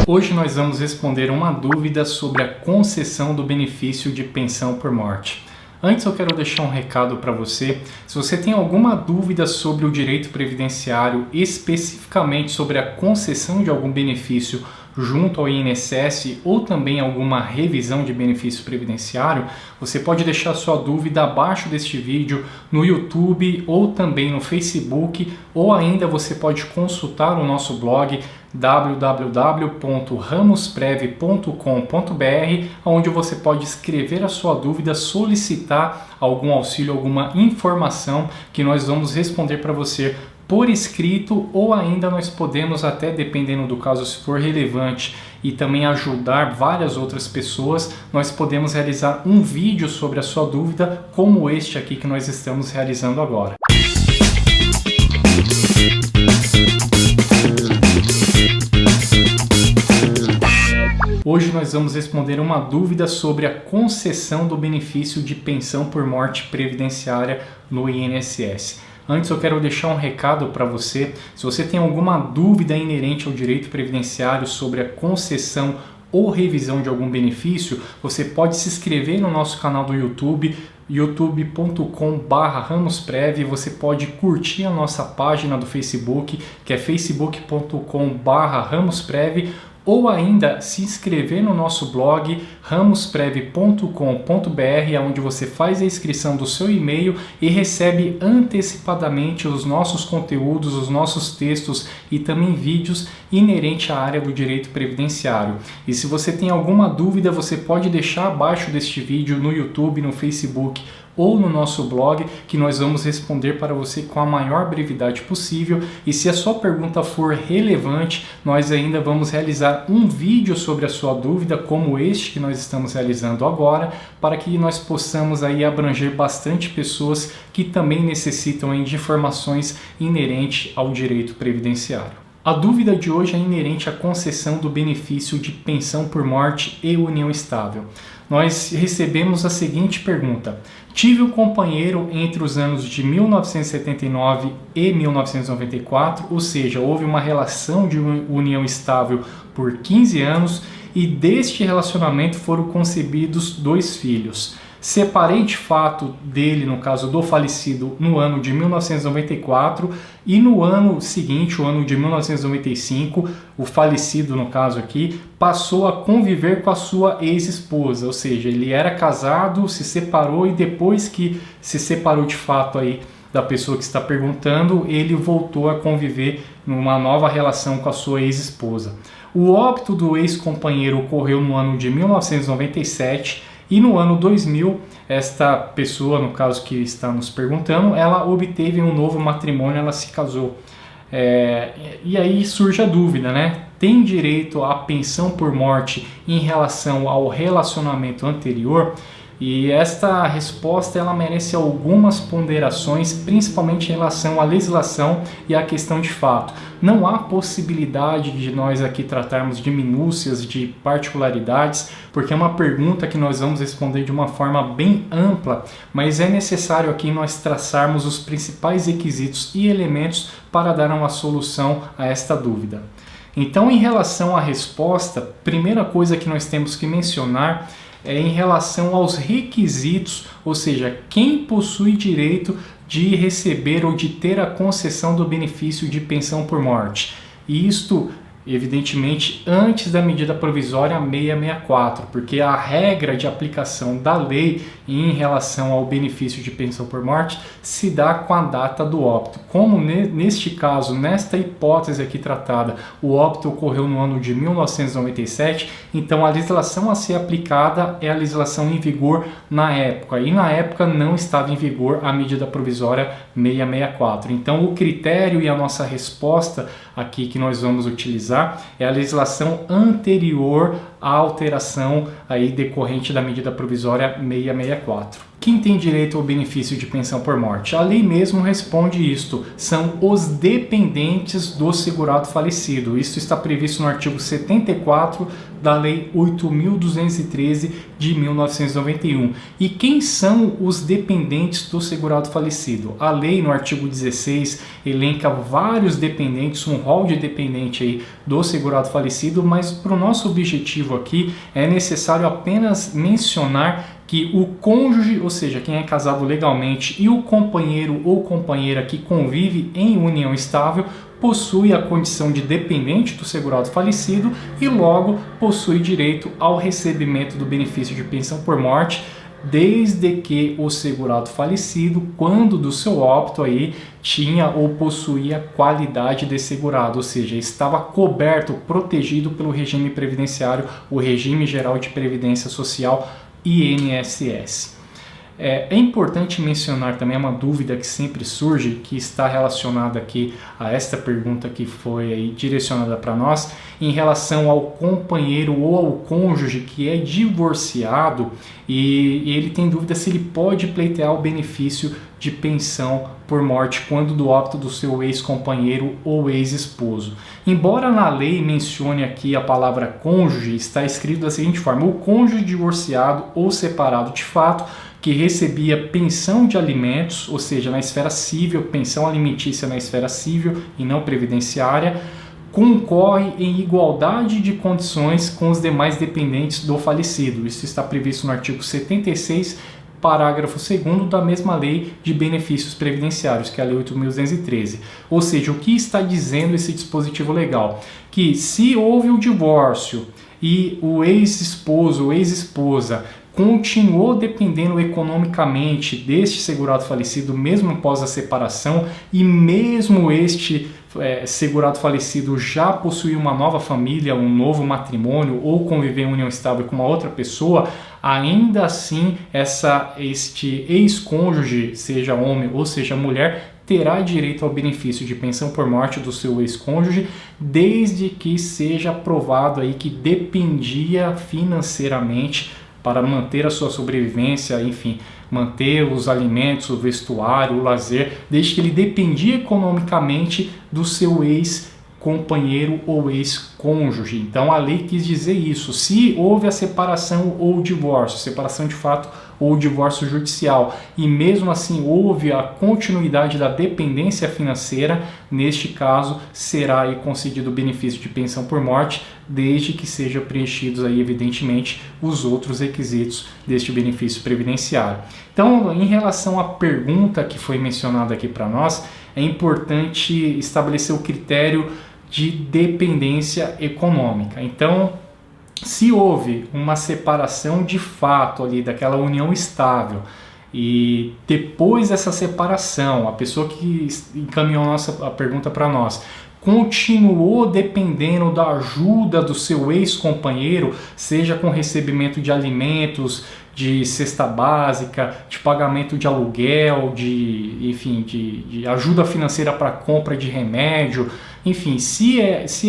Hoje nós vamos responder uma dúvida sobre a concessão do benefício de pensão por morte. Antes eu quero deixar um recado para você. Se você tem alguma dúvida sobre o direito previdenciário, especificamente sobre a concessão de algum benefício junto ao INSS ou também alguma revisão de benefício previdenciário, você pode deixar sua dúvida abaixo deste vídeo no YouTube ou também no Facebook, ou ainda você pode consultar o nosso blog www.ramosprev.com.br, onde você pode escrever a sua dúvida, solicitar algum auxílio, alguma informação que nós vamos responder para você por escrito, ou ainda nós podemos até, dependendo do caso, se for relevante e também ajudar várias outras pessoas, nós podemos realizar um vídeo sobre a sua dúvida, como este aqui que nós estamos realizando agora. Hoje nós vamos responder uma dúvida sobre a concessão do benefício de pensão por morte previdenciária no INSS. Antes eu quero deixar um recado para você. Se você tem alguma dúvida inerente ao direito previdenciário sobre a concessão ou revisão de algum benefício, você pode se inscrever no nosso canal do YouTube, youtube.com/ramosprev. Você pode curtir a nossa página do Facebook, que é facebook.com/ramosprev, ou ainda se inscrever no nosso blog ramosprev.com.br, onde você faz a inscrição do seu e-mail e recebe antecipadamente os nossos conteúdos, os nossos textos e também vídeos inerentes à área do direito previdenciário. E se você tem alguma dúvida, você pode deixar abaixo deste vídeo no YouTube, no Facebook ou no nosso blog, que nós vamos responder para você com a maior brevidade possível. E se a sua pergunta for relevante, nós ainda vamos realizar um vídeo sobre a sua dúvida, como este que nós estamos realizando agora, para que nós possamos aí abranger bastante pessoas que também necessitam de informações inerentes ao direito previdenciário. A dúvida de hoje é inerente à concessão do benefício de pensão por morte e união estável. Nós recebemos a seguinte pergunta: tive um companheiro entre os anos de 1979 e 1994, ou seja, houve uma relação de união estável por 15 anos e deste relacionamento foram concebidos 2 filhos. Separei de fato dele, no caso do falecido, no ano de 1994 e no ano seguinte, o ano de 1995, o falecido, no caso aqui, passou a conviver com a sua ex-esposa, ou seja, ele era casado, se separou e depois que se separou de fato aí da pessoa que está perguntando, ele voltou a conviver numa nova relação com a sua ex-esposa. O óbito do ex-companheiro ocorreu no ano de 1997 e no ano 2000, esta pessoa, no caso que está nos perguntando, ela obteve um novo matrimônio, ela se casou. E aí surge a dúvida, né? Tem direito à pensão por morte em relação ao relacionamento anterior? E esta resposta ela merece algumas ponderações, principalmente em relação à legislação e à questão de fato. Não há possibilidade de nós aqui tratarmos de minúcias, de particularidades, porque é uma pergunta que nós vamos responder de uma forma bem ampla, mas é necessário aqui nós traçarmos os principais requisitos e elementos para dar uma solução a esta dúvida. Então, em relação à resposta, primeira coisa que nós temos que mencionar é em relação aos requisitos, ou seja, quem possui direito de receber ou de ter a concessão do benefício de pensão por morte. E isto, evidentemente, antes da medida provisória 664, porque a regra de aplicação da lei em relação ao benefício de pensão por morte se dá com a data do óbito. Como neste caso, nesta hipótese aqui tratada, o óbito ocorreu no ano de 1997, então a legislação a ser aplicada é a legislação em vigor na época, e na época não estava em vigor a medida provisória 664. Então o critério e a nossa resposta aqui que nós vamos utilizar é a legislação anterior à alteração aí decorrente da medida provisória 664. Quem tem direito ao benefício de pensão por morte? A lei mesmo responde isto, são os dependentes do segurado falecido. Isso está previsto no artigo 74 da Lei 8.213 de 1991. E quem são os dependentes do segurado falecido? A lei, no artigo 16, elenca vários dependentes, um rol de dependente aí do segurado falecido, mas para o nosso objetivo aqui é necessário apenas mencionar que o cônjuge, ou seja, quem é casado legalmente, e o companheiro ou companheira que convive em união estável, possui a condição de dependente do segurado falecido e logo possui direito ao recebimento do benefício de pensão por morte, desde que o segurado falecido, quando do seu óbito aí, tinha ou possuía qualidade de segurado, ou seja, estava coberto, protegido pelo regime previdenciário, o Regime Geral de Previdência Social, INSS. É importante mencionar também uma dúvida que sempre surge, que está relacionada aqui a esta pergunta que foi aí direcionada para nós, em relação ao companheiro ou ao cônjuge que é divorciado e ele tem dúvida se ele pode pleitear o benefício de pensão por morte quando do óbito do seu ex-companheiro ou ex-esposo. Embora na lei mencione aqui a palavra cônjuge, está escrito da seguinte forma: o cônjuge divorciado ou separado de fato que recebia pensão de alimentos, ou seja, na esfera civil, pensão alimentícia na esfera civil e não previdenciária, concorre em igualdade de condições com os demais dependentes do falecido. Isso está previsto no artigo 76, parágrafo 2º da mesma lei de benefícios previdenciários, que é a Lei 8.213. Ou seja, o que está dizendo esse dispositivo legal? Que se houve o divórcio e o ex-esposo ou ex-esposa continuou dependendo economicamente deste segurado falecido mesmo após a separação e mesmo este segurado falecido já possuir uma nova família, um novo matrimônio ou conviver em união estável com uma outra pessoa, ainda assim este ex-cônjuge, seja homem ou seja mulher, terá direito ao benefício de pensão por morte do seu ex-cônjuge, desde que seja provado aí que dependia financeiramente para manter a sua sobrevivência, enfim, manter os alimentos, o vestuário, o lazer, desde que ele dependia economicamente do seu ex-companheiro ou ex-cônjuge. Então a lei quis dizer isso. Se houve a separação ou o divórcio, separação de fato ou divórcio judicial, e mesmo assim houve a continuidade da dependência financeira, neste caso será aí concedido o benefício de pensão por morte, desde que sejam preenchidos aí, evidentemente, os outros requisitos deste benefício previdenciário. Então, em relação à pergunta que foi mencionada aqui para nós, é importante estabelecer o critério de dependência econômica. Então, se houve uma separação de fato ali daquela união estável e depois dessa separação, a pessoa que encaminhou a pergunta para nós continuou dependendo da ajuda do seu ex-companheiro, seja com recebimento de alimentos, de cesta básica, de pagamento de aluguel, de ajuda financeira para compra de remédio, enfim, se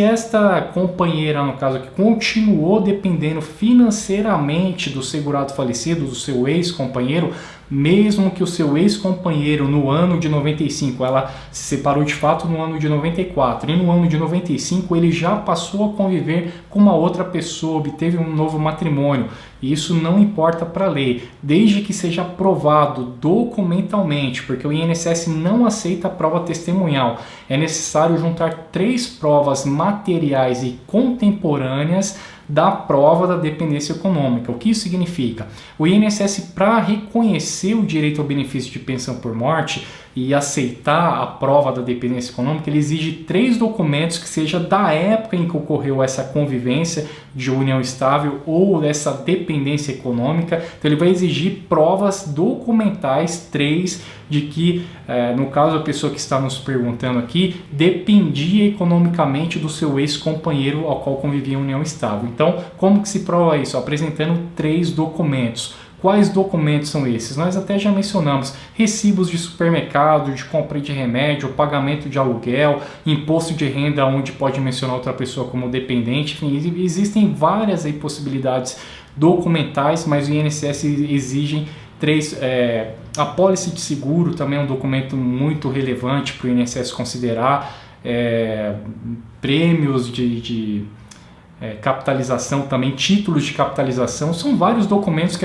esta companheira, no caso aqui, continuou dependendo financeiramente do segurado falecido, do seu ex-companheiro, mesmo que o seu ex-companheiro no ano de 95, ela se separou de fato no ano de 94, e no ano de 95 ele já passou a conviver com uma outra pessoa, obteve um novo matrimônio, e isso não importa para a lei, desde que seja provado documentalmente, porque o INSS não aceita a prova testemunhal, é necessário juntar 3 provas materiais e contemporâneas da prova da dependência econômica. O que isso significa? O INSS, para reconhecer o direito ao benefício de pensão por morte e aceitar a prova da dependência econômica, ele exige 3 documentos que seja da época em que ocorreu essa convivência de união estável ou dessa dependência econômica. Então ele vai exigir provas documentais, 3, de que, no caso a pessoa que está nos perguntando aqui, dependia economicamente do seu ex-companheiro ao qual convivia em união estável. Então, como que se prova isso? Apresentando 3 documentos. Quais documentos são esses? Nós até já mencionamos: recibos de supermercado, de compra de remédio, pagamento de aluguel, imposto de renda, onde pode mencionar outra pessoa como dependente. Enfim, existem várias aí possibilidades documentais, mas o INSS A pólice de seguro também é um documento muito relevante para o INSS considerar. Prêmios de capitalização também, títulos de capitalização, são vários documentos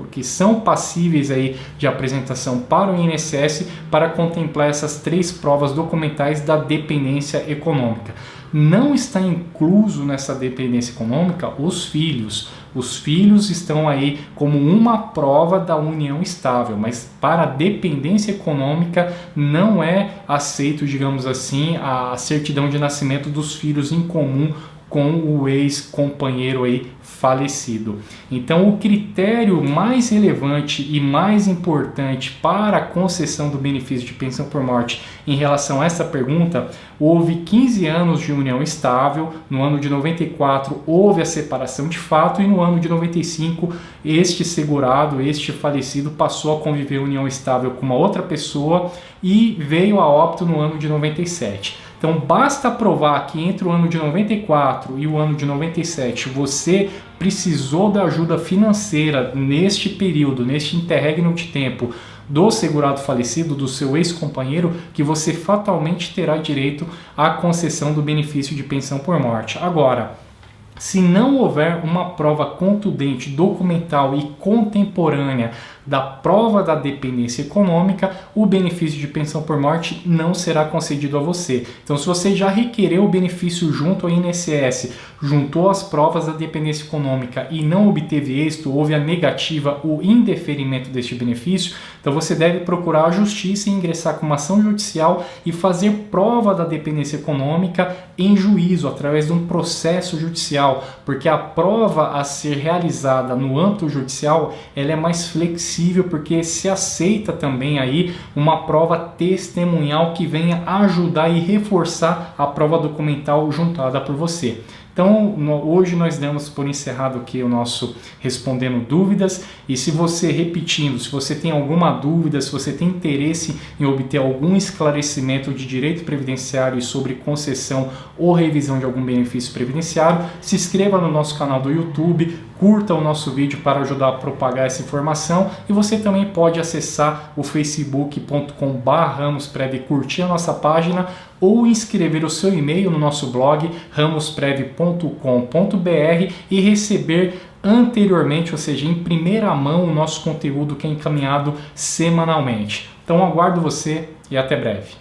que são passíveis aí de apresentação para o INSS para contemplar essas 3 provas documentais da dependência econômica. Não está incluso nessa dependência econômica os filhos. Os filhos estão aí como uma prova da união estável, mas para a dependência econômica não é aceito, digamos assim, a certidão de nascimento dos filhos em comum com o ex-companheiro aí falecido. Então, o critério mais relevante e mais importante para a concessão do benefício de pensão por morte em relação a essa pergunta, houve 15 anos de união estável, no ano de 94 houve a separação de fato e no ano de 95 este segurado, este falecido passou a conviver união estável com uma outra pessoa e veio a óbito no ano de 97. Então basta provar que entre o ano de 94 e o ano de 97 você precisou da ajuda financeira neste período, neste interregno de tempo do segurado falecido, do seu ex-companheiro, que você fatalmente terá direito à concessão do benefício de pensão por morte. Agora, se não houver uma prova contundente, documental e contemporânea da prova da dependência econômica, o benefício de pensão por morte não será concedido a você. Então, se você já requereu o benefício junto ao INSS, juntou as provas da dependência econômica e não obteve êxito, houve a negativa, o indeferimento deste benefício, então você deve procurar a justiça e ingressar com uma ação judicial e fazer prova da dependência econômica em juízo, através de um processo judicial, porque a prova a ser realizada no âmbito judicial, ela é mais flexível, porque se aceita também aí uma prova testemunhal que venha ajudar e reforçar a prova documental juntada por você. Então, hoje nós damos por encerrado aqui o nosso Respondendo Dúvidas, e se você, repetindo, se você tem alguma dúvida, se você tem interesse em obter algum esclarecimento de direito previdenciário e sobre concessão ou revisão de algum benefício previdenciário, se inscreva no nosso canal do YouTube, curta o nosso vídeo para ajudar a propagar essa informação, e você também pode acessar o facebook.com/ramosprev e curtir a nossa página, ou inscrever o seu e-mail no nosso blog ramosprev.com.br e receber anteriormente, ou seja, em primeira mão, o nosso conteúdo que é encaminhado semanalmente. Então aguardo você e até breve.